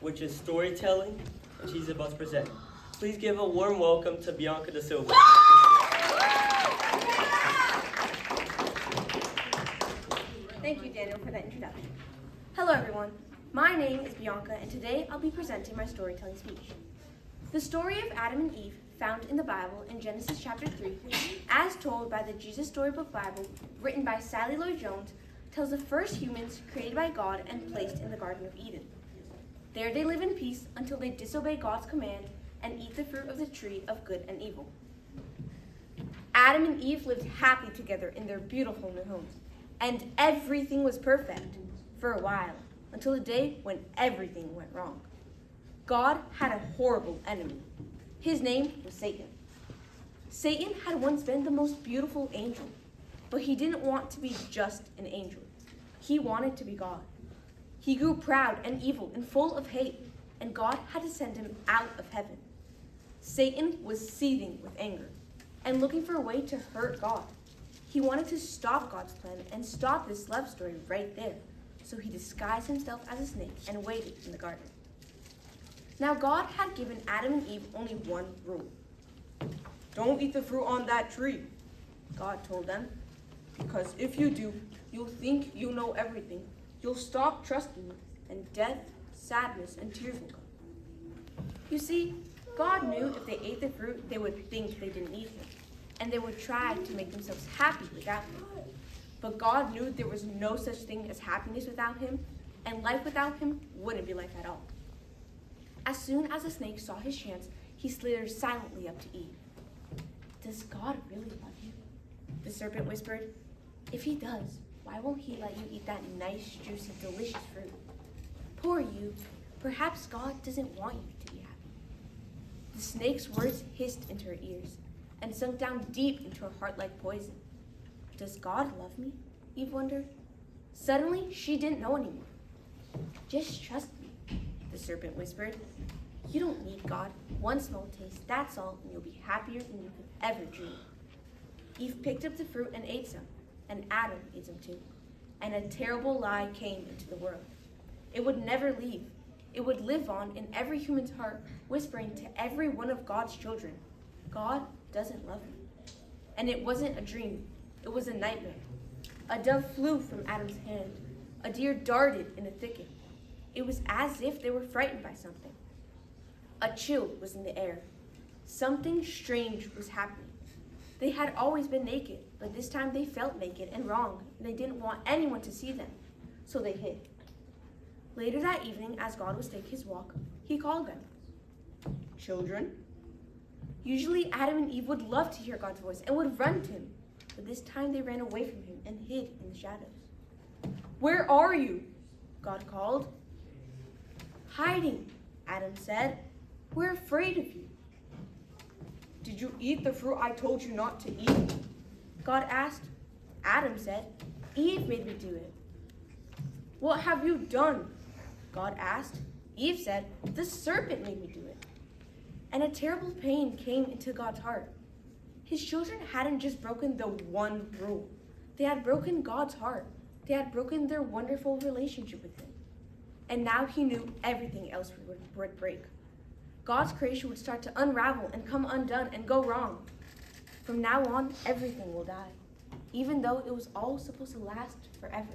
which is storytelling, and she's about to present. Please give a warm welcome to Bianca de Silva. Thank you, Daniel, for that introduction. Hello, everyone. My name is Bianca, and today I'll be presenting my storytelling speech. The story of Adam and Eve, found in the Bible in Genesis chapter 3, as told by the Jesus Storybook Bible, written by Lloyd Jones, tells the first humans created by God and placed in the Garden of Eden. There they live in peace until they disobey God's command and eat the fruit of the tree of good and evil. Adam and Eve lived happily together in their beautiful new homes, and everything was perfect for a while, until the day when everything went wrong. God had a horrible enemy. His name was Satan. Satan had once been the most beautiful angel, but he didn't want to be just an angel. He wanted to be God. He grew proud and evil and full of hate, and God had to send him out of heaven. Satan was seething with anger and looking for a way to hurt God. He wanted to stop God's plan and stop this love story right there. So he disguised himself as a snake and waited in the garden. Now God had given Adam and Eve only one rule. Don't eat the fruit on that tree, God told them, because if you do, you'll think you know everything. You'll stop trusting me, and death, sadness, and tears will come. You see, God knew if they ate the fruit, they would think they didn't need him, and they would try to make themselves happy without him. But God knew there was no such thing as happiness without him, and life without him wouldn't be life at all. As soon as the snake saw his chance, he slithered silently up to Eve. Does God really love you? The serpent whispered. If he does, why won't he let you eat that nice, juicy, delicious fruit? Poor you. Perhaps God doesn't want you to be happy. The snake's words hissed into her ears and sunk down deep into her heart like poison. Does God love me? Eve wondered. Suddenly, she didn't know anymore. Just trust me, the serpent whispered. You don't need God. One small taste, that's all, and you'll be happier than you could ever dream. Eve picked up the fruit and ate some, and Adam ate some too. And a terrible lie came into the world. It would never leave. It would live on in every human's heart, whispering to every one of God's children, God doesn't love me. And it wasn't a dream. It was a nightmare. A dove flew from Adam's hand. A deer darted in a thicket. It was as if they were frightened by something. A chill was in the air. Something strange was happening. They had always been naked, but this time they felt naked and wrong, and they didn't want anyone to see them, so they hid. Later that evening, as God was taking his walk, he called them. Children? Usually Adam and Eve would love to hear God's voice and would run to him, but this time they ran away from him and hid in the shadows. Where are you? God called. Hiding, Adam said. We're afraid of you. Did you eat the fruit I told you not to eat? God asked. Adam said, Eve made me do it. What have you done? God asked. Eve said, the serpent made me do it. And a terrible pain came into God's heart. His children hadn't just broken the one rule. They had broken God's heart. They had broken their wonderful relationship with him. And now he knew everything else would break. God's creation would start to unravel and come undone and go wrong. From now on, everything will die, even though it was all supposed to last forever.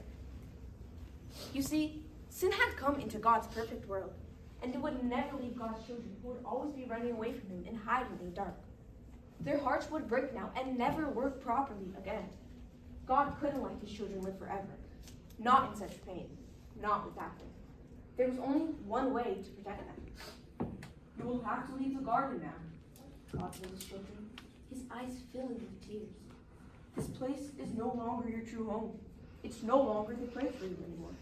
You see, sin had come into God's perfect world, and it would never leave God's children, who would always be running away from him and hiding in the dark. Their hearts would break now and never work properly again. God couldn't let his children live forever, not in such pain, not without him. There was only one way to protect them. You will have to leave the garden now, God told his children, his eyes filling with tears. This place is no longer your true home. It's no longer the place for you anymore.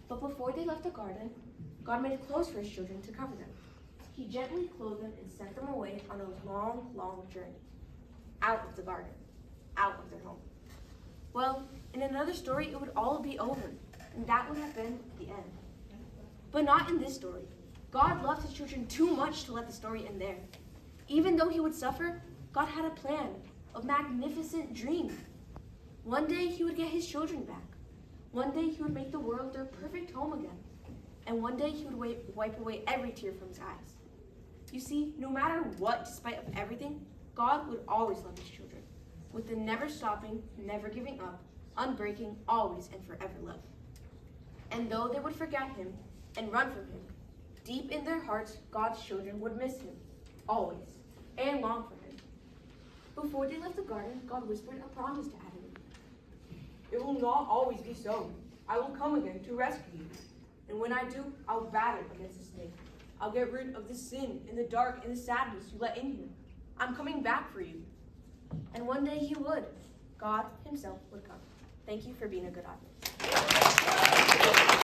But before they left the garden, God made clothes for his children to cover them. He gently clothed them and sent them away on a long, long journey, out of the garden, out of their home. Well, in another story, it would all be over, and that would have been the end. But not in this story. God loved his children too much to let the story end there. Even though he would suffer, God had a plan, a magnificent dream. One day he would get his children back. One day he would make the world their perfect home again. and one day he would wipe away every tear from his eyes. You see, no matter what, despite of everything, God would always love his children, with the never stopping, never giving up, unbreaking, always and forever love. And though they would forget him and run from him, deep in their hearts, God's children would miss him, always, and long for him. Before they left the garden, God whispered a promise to Adam and Eve. It will not always be so. I will come again to rescue you. And when I do, I'll battle against the snake. I'll get rid of the sin and the dark and the sadness you let in here. I'm coming back for you. And one day he would. God himself would come. Thank you for being a good audience.